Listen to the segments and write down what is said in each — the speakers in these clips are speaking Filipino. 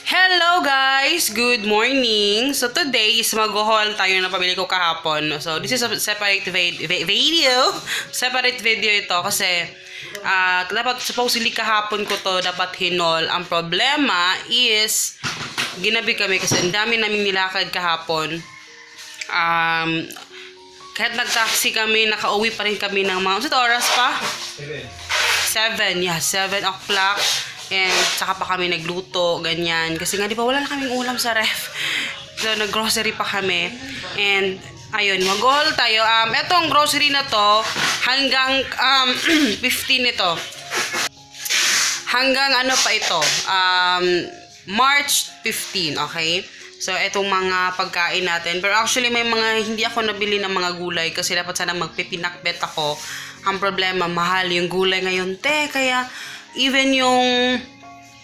Hello guys! Good morning! So today is mag-haul tayo na pabili ko kahapon. So this is a separate video. Separate video ito kasi dapat supposedly kahapon ko to dapat hinol. Ang problema is ginabi kami kasi ang dami namin nilakad kahapon. Kahit nag-taxi kami, nakauwi pa rin kami ng mga oras pa? 7. Yeah, 7 o'clock. And saka pa kami nagluto, ganyan. Kasi nga, di ba, wala na kaming ulam sa ref. So, nag-grocery pa kami. And, ayun, mag-haul tayo. Etong grocery na to, hanggang 15 ito. Hanggang ano pa ito? March 15, okay? So, etong mga pagkain natin. Pero actually, may mga hindi ako nabili ng mga gulay kasi dapat sana magpipinakbet ako. Ang problema, mahal yung gulay ngayon, te. Kaya, even yung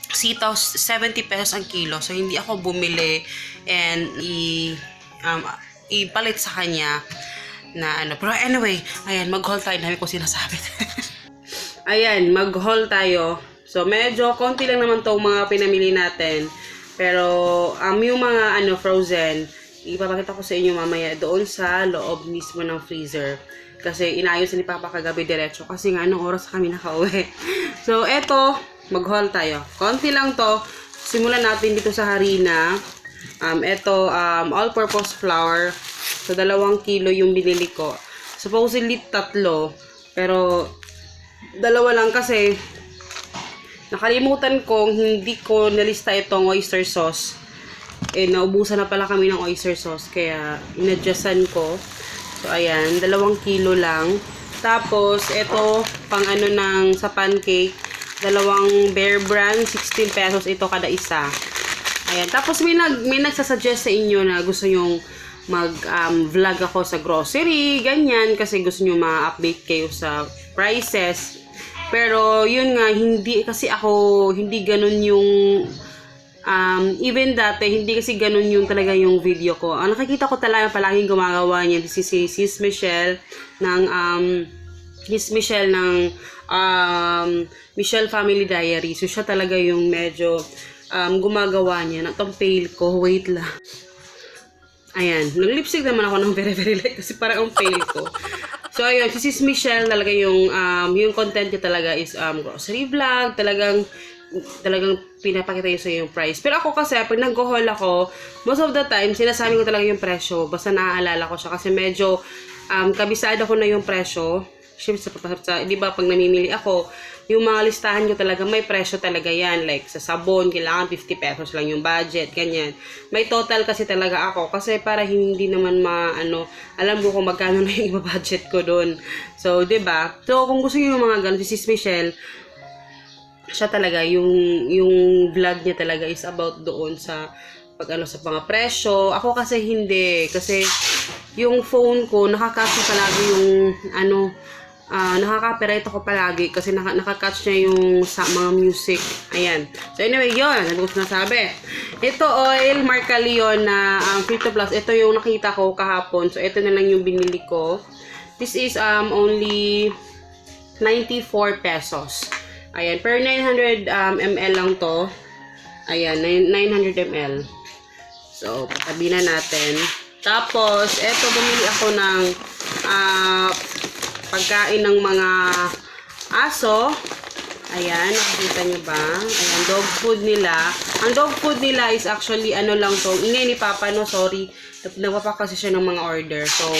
sitaw, 70 pesos ang kilo. So, hindi ako bumili and ipalit sa kanya na ano. Pero anyway, ayan, mag-haul tayo. Dami ko sinasabi. Ayan, mag-haul tayo. So, medyo konti lang naman to mga pinamili natin. Pero, yung mga frozen, ipapakita ko sa inyo mamaya doon sa loob mismo ng freezer. Kasi inayos ni Papa kagabi diretso. Kasi nga, anong oras kami nakauwi. So, eto, mag-haul tayo. Konti lang to. Simulan natin dito sa harina. Eto, all-purpose flour. So, 2 kilo yung binili ko. Supposedly, 3. Pero, 2 lang kasi nakalimutan kong hindi ko nalista itong oyster sauce. Naubusan na pala kami ng oyster sauce. Kaya, inadjustan ko. So, ayan, 2 kilo lang. Tapos, ito, pang sa pancake, 2 Bear Brand, 16 pesos ito kada isa. Ayan, tapos may nagsasuggest sa inyo na gusto nyong mag-vlog ako sa grocery, ganyan, kasi gusto nyo ma-update kayo sa prices. Pero, yun nga, hindi ganun yung even dati, hindi kasi ganun yung talaga yung video ko. Ang nakikita ko talaga palaging gumagawa niya, si Sis Michelle ng Michelle Family Diary. So, siya talaga yung medyo gumagawa niya. Itong pale ko, wait lang. Ayan, nag-lipstick naman ako ng very light kasi parang ang pale ko. So, ayun, si Sis Michelle talaga yung content niya talaga is grocery vlog, talagang pinapakita yun sa yung price. Pero ako kasi, pag nag-haul ako, most of the time, sinasabi ko talaga yung presyo. Basta naaalala ko siya kasi medyo kabisado ko na yung presyo. Siyempre, di ba, pag namimili ako, yung mga listahan ko talaga, may presyo talaga yan. Like, sa sabon, kailangan 50 pesos lang yung budget, ganyan. May total kasi talaga ako. Kasi para hindi naman alam ko kung magkano na yung budget ko doon. So, di ba? So, kung gusto nyo yung mga ganun, si Sis Michelle, siya talaga, yung vlog niya talaga is about doon sa sa mga presyo. Ako kasi hindi. Kasi yung phone ko, nakakatch palagi yung nakaka-copyright ako palagi kasi nakakatch niya yung sa mga music. Ayan. So anyway, yun. Ano ko sinasabi? Ito oil, Marca Leon na Frito Plus. Ito yung nakita ko kahapon. So ito na lang yung binili ko. This is only 94 pesos. Ayan, per 900 ml lang to. Ayan, 900 ml. So, patabi na natin. Tapos, eto, bumili ako ng pagkain ng mga aso. Ayan, nakikita nyo ba? Ayan, dog food nila. Ang dog food nila is actually, lang to. Ini ni Papa, no, sorry. Nagpapa kasi siya ng mga order. So,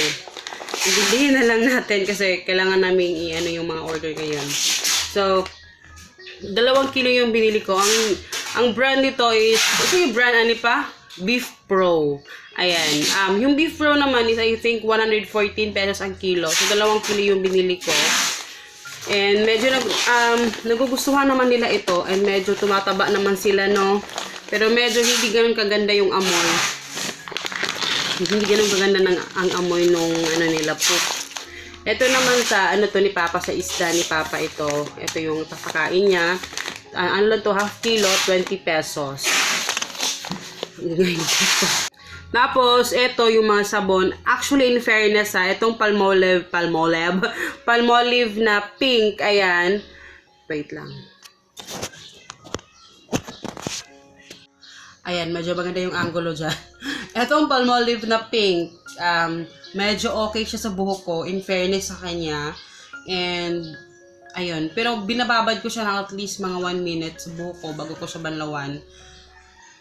ibibihin na lang natin kasi kailangan namin yung mga order ngayon. So, 2 kilo yung binili ko. Ang brand nito is, ito yung brand, Beef Pro. Ayan. Yung Beef Pro naman is, I think, 114 pesos ang kilo. So, 2 kilo yung binili ko. And medyo nagugustuhan naman nila ito. And medyo tumataba naman sila, no? Pero medyo hindi ganun kaganda yung amoy. Hindi ganun kaganda ang amoy nung nila poop. Ito naman sa, to ni Papa, sa isda ni Papa ito. Ito yung papakain niya. Lang to, half kilo, 20 pesos. Tapos, ito yung mga sabon. Actually, in fairness itong Palmolive na pink, ayan. Wait lang. Ayan, medyo maganda yung angulo dyan. Etong Palmolive na pink, medyo okay siya sa buhok ko, in fairness sa kanya. And, ayun. Pero binababad ko siya ng at least mga 1 minute sa buhok ko bago ko siya banlawan.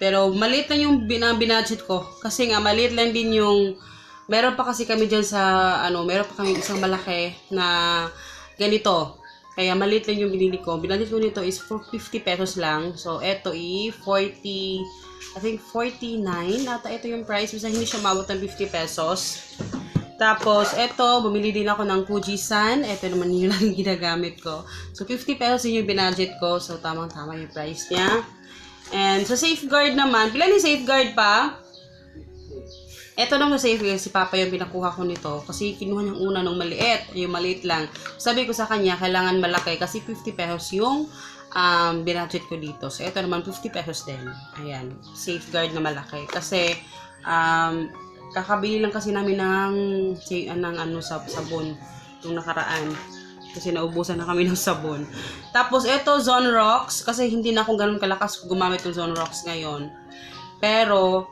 Pero maliit lang yung binadget ko. Kasi nga, maliit lang din yung... Meron pa kasi kami dyan sa... meron pa kami isang malaki na ganito. Kaya maliit lang yung binili ko. Binadget ko nito is for 50 pesos lang. So, eto 40... I think 49 ata ito yung price. Basta hindi siya mabot ng 50 pesos. Tapos, eto, bumili din ako ng Fujisan. Eto naman yung lang ginagamit ko. So, 50 pesos yung binadget ko. So, tamang-tama yung price niya. And sa Safeguard naman, pila ni Safeguard pa? Eto naman sa Safeguard, si Papa yung pinakuha ko nito. Kasi kinuha niyang una nung maliit. Yung maliit lang. Sabi ko sa kanya, kailangan malaki. Kasi 50 pesos yung binadget ko dito. So, eto naman 50 pesos din. Ayan. Safeguard na malaki. Kasi, kakabili lang kasi namin ng sabon nung nakaraan. Kasi naubusan na kami ng sabon. Tapos, ito, Zone Rocks. Kasi hindi na akong ganun kalakas gumamit ng Zone Rocks ngayon. Pero,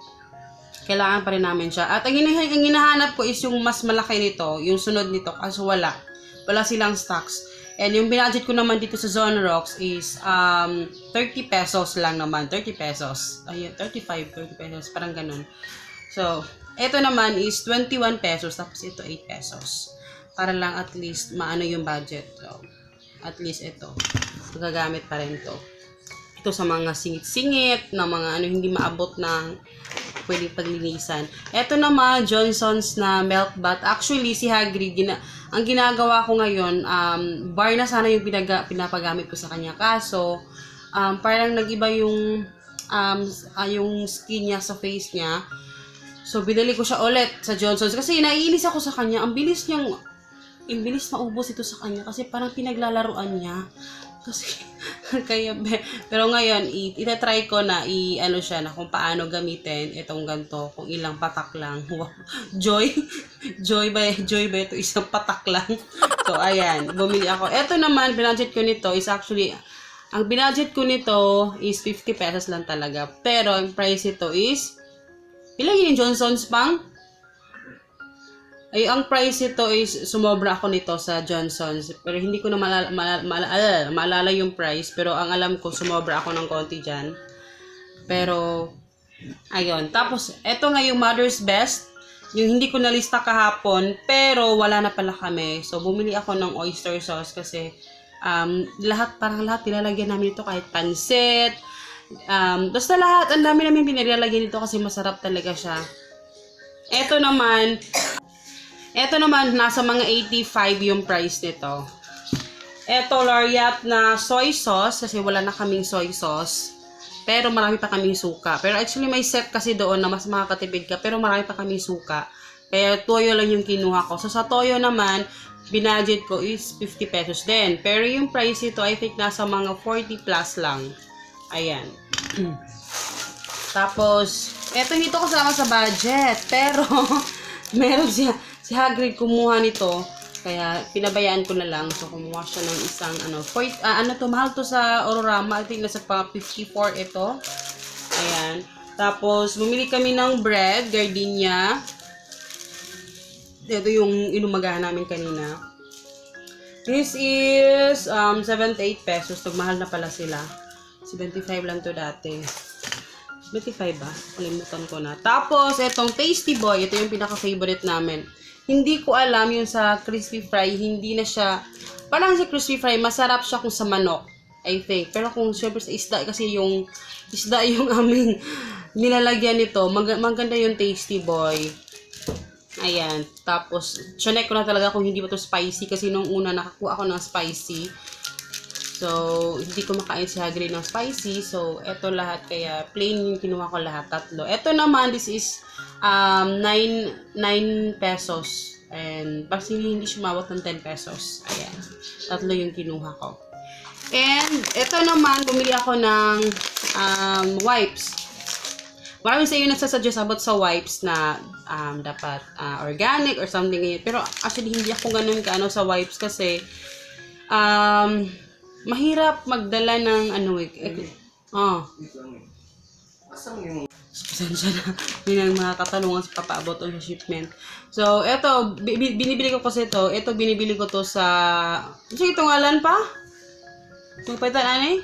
kailangan pa rin namin siya. At ang hinahanap ko is yung mas malaki nito. Yung sunod nito. Kaso wala. Wala silang stocks. And yung binadget ko naman dito sa Zone Rocks is 30 pesos lang naman. 30 pesos. Ayun, 30 pesos. Parang ganun. So, ito naman is 21 pesos. Tapos ito 8 pesos. Para lang at least maano yung budget. So, at least ito. Magagamit pa rin to. Ito sa mga singit-singit, na mga hindi maabot ng pwedeng paglinisan. Ito naman, Johnson's na milk bath. Actually, si Hagrid, ang ginagawa ko ngayon, bar na sana yung pinapagamit ko sa kanya. Kaso, parang nag-iba yung skin niya sa face niya. So, binili ko siya ulit sa Johnson's. Kasi naiinis ako sa kanya. Ang bilis maubos ito sa kanya kasi parang pinaglalaruan niya. Kasi, pero ngayon, itatry ko na siya na kung paano gamitin itong ganito, kung ilang patak lang. Wow. Joy ba ito? Isang patak lang. So, ayan, bumili ako. Ito naman, binadget ko nito is actually, ang binadget ko nito is 50 pesos lang talaga. Pero, ang price ito is, ilang yun yung Johnson's pang? Ay, ang price ito is, sumobra ako nito sa Johnson's. Pero hindi ko na maalala yung price. Pero ang alam ko, sumobra ako ng konti dyan. Pero, ayun. Tapos, ito nga yung Mother's Best. Yung hindi ko nalista kahapon. Pero, wala na pala kami. So, bumili ako ng oyster sauce kasi parang lahat nilalagyan namin ito. Kahit pansit. Basta lahat. Ang dami namin pinilalagyan ito kasi masarap talaga siya. Ito naman, nasa mga 85 yung price nito. Ito, Lariat na soy sauce, kasi wala na kaming soy sauce. Pero marami pa kaming suka. Pero actually, may set kasi doon na mas makakatipid ka, pero marami pa kaming suka. Kaya toyo lang yung kinuha ko. So, sa toyo naman, binadget ko is 50 pesos din. Pero yung price ito, I think nasa mga 40 plus lang. Ayan. Tapos, eto hindi to kasama sa budget. Pero, meron siya. Si Hagrid kumuha nito, kaya pinabayaan ko na lang. So, kumuha siya ng isang, mahal to sa Ororama. I think nasa pa 54 ito. Ayan. Tapos, bumili kami ng bread, gardenia. Ito yung inumagahan namin kanina. This is 78 pesos. Mahal na pala sila. 75 lang to dati. 75 ba? Kalimutan ko na. Tapos, itong Tasty Boy. Ito yung pinaka-favorite namin. Hindi ko alam yung sa crispy fry, hindi na siya, parang sa crispy fry, masarap siya kung sa manok, I think. Pero kung syempre sa isda, kasi yung isda yung aming nilalagyan nito, maganda yung Tasty Boy. Ayan. Tapos, chinek ko na talaga kung hindi ba to spicy, kasi nung una nakakuha ako ng spicy. So, hindi ko makain si Hagrid ng spicy. So, eto lahat, kaya plain yung kinuha ko lahat, tatlo. Eto naman, this is 9 pesos. And, kasi hindi siya mawat ng 10 pesos. Ayan. Tatlo yung kinuha ko. And, eto naman, bumili ako ng wipes. Maraming sa iyo nagsasuggest about sa wipes na dapat organic or something ganyan. Pero, actually, hindi ako ganun kaano sa wipes kasi mahirap magdala ng Pasensya na. Yun ang mga katanungan sa papaabot o sa shipment. So, eto, binibili ko kasi ito. Ito, binibili ko to sa... Ano ito ngalan pa? Magpaitan, ano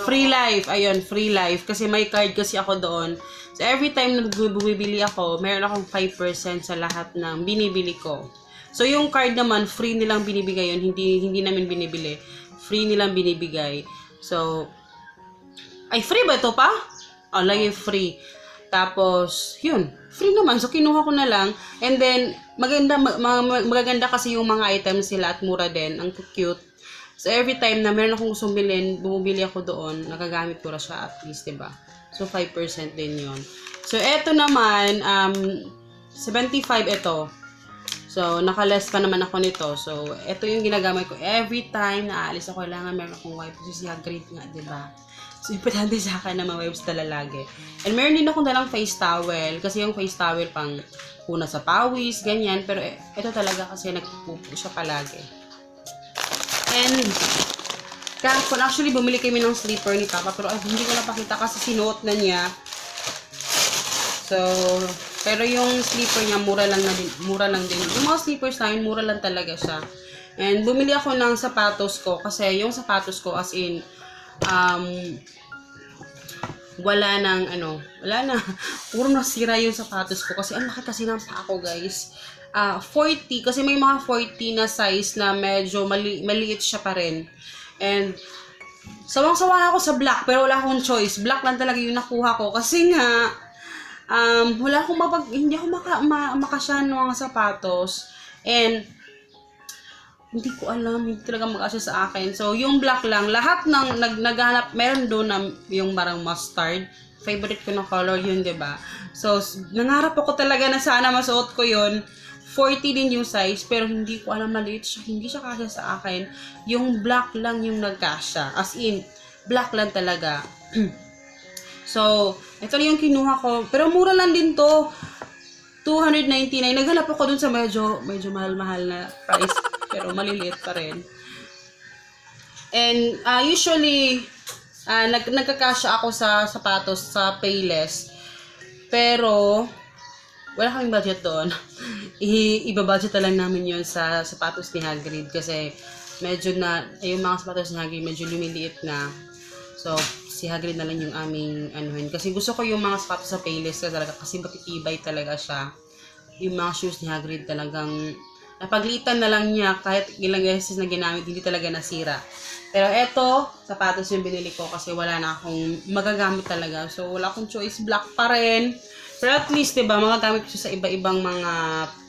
Free Life. Ayun, Free Life. Kasi may card kasi ako doon. So, every time na bumibili ako, meron akong 5% sa lahat ng binibili ko. So, yung card naman, free nilang binibigay yun. Hindi namin binibili. Free nilang binibigay. So, ay, free ba ito pa? Oh, lagi free. Tapos, yun. Free naman. So, kinuha ko na lang. And then, magaganda kasi yung mga items sila at mura din. Ang cute. So, every time na meron akong gustong bilhin, bumibili ako doon, nagagamit ko na siya at least, diba? So, 5% din yun. So, eto naman, 75 ito. So, nakaless pa naman ako nito. So, eto yung ginagamit ko. Every time na aalis ako, kailangan meron akong wipe. Kasi si Hagrid nga, diba? So, importante sa akin na ma-wipes tala lagi. And meron din akong dalang face towel. Kasi yung face towel pang una sa pawis, ganyan. Pero ito talaga kasi nagpupo siya palagi. And, kahapon, actually, bumili kami ng slipper ni Papa. Pero hindi ko napakita kasi sinuot na niya. So, pero yung slipper niya, mura lang din. Yung mga slippers namin, mura lang talaga siya. And, bumili ako ng sapatos ko. Kasi yung sapatos ko, as in, wala na. Puro nasira yung sapatos ko. Kasi ang laki kasi ng paa ko, guys. 40, kasi may mga 40 na size na medyo maliit siya pa rin. And, sawang-sawa na ako sa black, pero wala akong choice. Black lang talaga yung nakuha ko. Kasi nga, hindi ako makasya ng mga sapatos. And, hindi ko alam, hindi talaga mag-asya sa akin. So, yung black lang, lahat ng naghanap, meron doon na yung parang mustard. Favorite ko na color yun, diba? So, nangarap ako talaga na sana masuot ko yun. 40 din yung size, pero hindi ko alam, maliit siya. Hindi siya kasya sa akin. Yung black lang yung nagkasya. As in, black lang talaga. So, ito na yung kinuha ko. Pero mura lang din to. 299. Naghanap ako dun sa medyo mahal-mahal na price. Pero maliliit pa rin. And, usually, nagkakasya ako sa sapatos sa Payless. Pero, wala kaming budget doon. Ibabudget na lang namin yon sa sapatos ni Hagrid. Kasi, yung mga sapatos ni Hagrid, medyo lumiliit na. So, si Hagrid na lang yung aming anuhin. Kasi gusto ko yung mga sapatos sa Payless talaga. Kasi matitibay talaga siya. Yung mga shoes ni Hagrid talagang napaglitan na lang niya kahit ilang beses na ginamit, hindi talaga nasira. Pero eto, sapatos yung binili ko kasi wala na akong magagamit talaga. So, wala akong choice. Black pa rin. Pero at least, diba, magagamit ko sa iba-ibang mga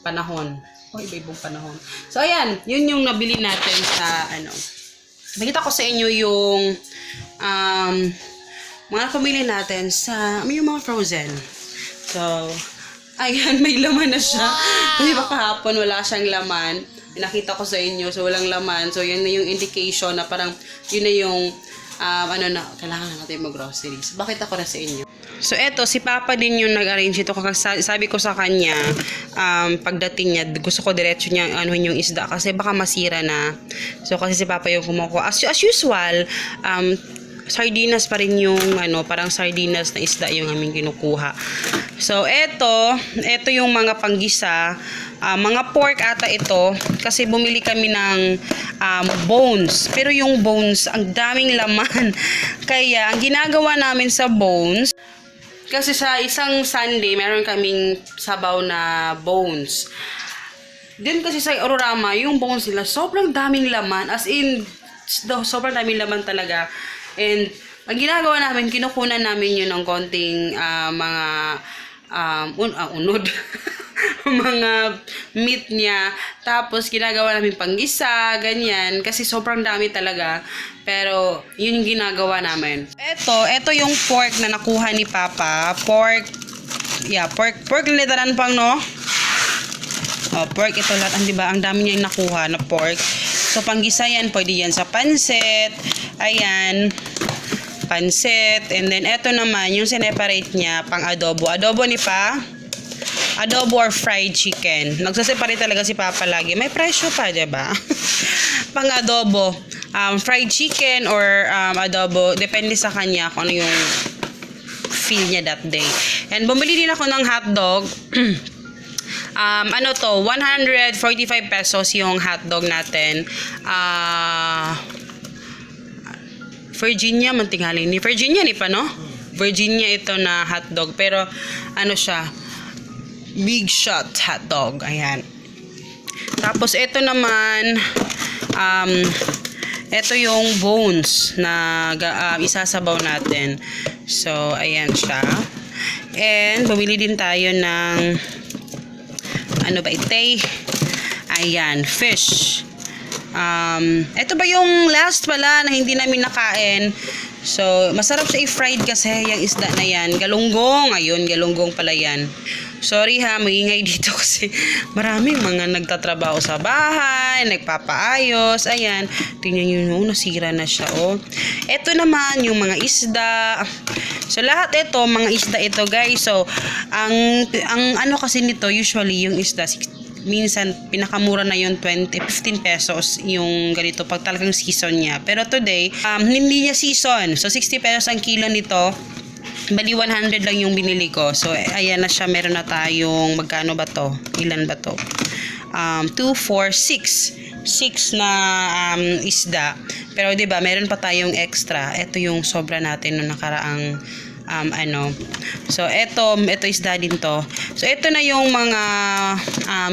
panahon. Iba-ibang panahon. So, ayan. Yun yung nabili natin sa, nakita ko sa inyo yung, mga pamili natin sa, yung mga frozen. So, ayan, may laman na siya. Kasi baka hapon wala siyang laman. Nakita ko sa inyo, so walang laman. So, yun na yung indication na parang, yun na yung, kailangan na natin mag-groceries. Bakit ako na sa inyo? So, eto, si Papa din yung nag-arrange ito. Sabi ko sa kanya, pagdating niya, gusto ko diretso niya yung isda kasi baka masira na. So, kasi si Papa yung kumukuha. As usual, sardinas pa rin yung parang sardinas na isda yung aming kinukuha. So, eto yung mga panggisa. Mga pork ata ito. Kasi bumili kami ng bones. Pero yung bones, ang daming laman. Kaya, ang ginagawa namin sa bones, kasi sa isang Sunday, meron kaming sabaw na bones. Din kasi sa Ororama, yung bones nila, sobrang daming laman. As in, sobrang daming laman talaga. And, ang ginagawa namin, kinukunan namin yun ng konting unod. Mga meat niya. Tapos, ginagawa namin panggisa, ganyan. Kasi sobrang dami talaga. Pero, yun yung ginagawa namin. Ito yung pork na nakuha ni Papa. Pork literan pang, no? Pork ito lahat. Diba? Ang dami niya yung nakuha na pork. So, panggisa yan. Pwede yan sa pansit. Ayan. Pansit. And then, eto naman, yung sineparate niya, pang adobo. Adobo ni Pa. Adobo or fried chicken. Nagsaseparate talaga si Papa lagi. May presyo pa, diba? Pang adobo. fried chicken or adobo. Depende sa kanya kung ano yung feel niya that day. And bumili din ako ng hotdog. Ano to, 145 pesos yung hotdog natin. Virginia, mantingali ni Virginia ni pa, no? Virginia ito na hotdog. Pero, ano siya, big shot hotdog. Ayan. Tapos, ito naman, ito yung bones na isasabaw natin. So, ayan siya. And, bumili din tayo ng ano ba ite? Ayan, fish. Ito ba yung last pala na hindi namin nakain? So, masarap siya i-fried kasi yung isda na yan. Galunggong. Ayun, galunggong pala yan. Sorry ha, maingay dito kasi maraming mga nagtatrabaho sa bahay, nagpapaayos. Ayan, tingnan nyo, nasira na siya, oh. Ito naman, yung mga isda. So, lahat ito, mga isda ito, guys. So, ang ano kasi nito, usually, yung isda, minsan, pinakamura na yun, 15 pesos yung ganito, pag talagang season niya. Pero today, hindi niya season. So, 60 pesos ang kilo nito. Bali, 100 lang yung binili ko. So, ayan na siya. Meron na tayong, magkano ba to? Ilan ba to? 2, 4, 6. 6 na isda. Pero, diba, meron pa tayong extra. Ito yung sobra natin nung nakaraang ano. So, ito isda din to. So, ito na yung mga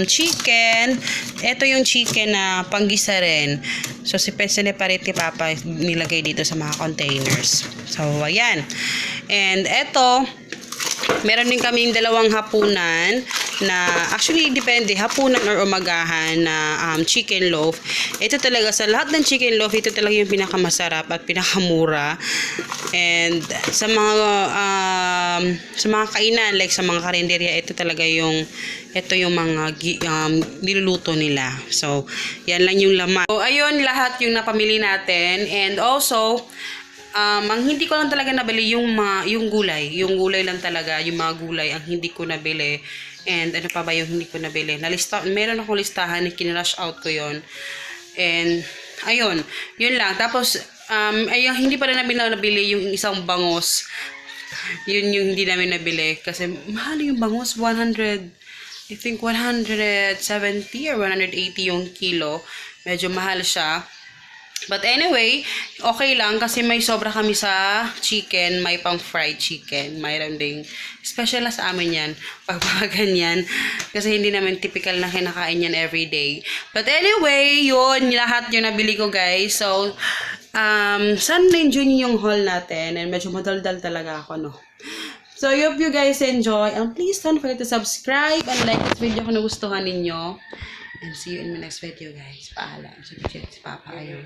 chicken. Ito yung chicken na panggisa rin. So, si separate ni Papa nilagay dito sa mga containers. So, ayan. And ito, meron din kaming dalawang hapunan na, actually, depende, hapunan or umagahan na chicken loaf. Ito talaga, sa lahat ng chicken loaf, ito talaga yung pinakamasarap at pinakamura. And sa mga kainan, like sa mga karinderya, ito talaga yung mga niluluto nila. So, yan lang yung laman. So, ayun, lahat yung napamili natin. And also, ang hindi ko lang talaga nabili yung gulay. Yung gulay lang talaga, yung mga gulay ang hindi ko nabili. And ano pa ba yung hindi ko nabili? Meron akong listahan, kinarush out ko yon. And ayun, yun lang. Tapos ayun, hindi pa rin namin nabili yung isang bangos. Yun yung hindi namin nabili kasi mahal yung bangos, 170 or 180 yung kilo. Medyo mahal siya. But anyway, okay lang kasi may sobra kami sa chicken, may pang fried chicken, mayroon ding special na sa amin yan, pag ganyan, kasi hindi naman typical na kinakain yan everyday. But anyway, yun, lahat yung nabili ko, guys. So, sana na-enjoy niyo yung haul natin, and medyo madaldal talaga ako, no? So, I hope you guys enjoy, and please don't forget to subscribe and like this video kung nagustuhan ninyo. And see you in my next video, guys. Paalam. So, si Papa, ayun.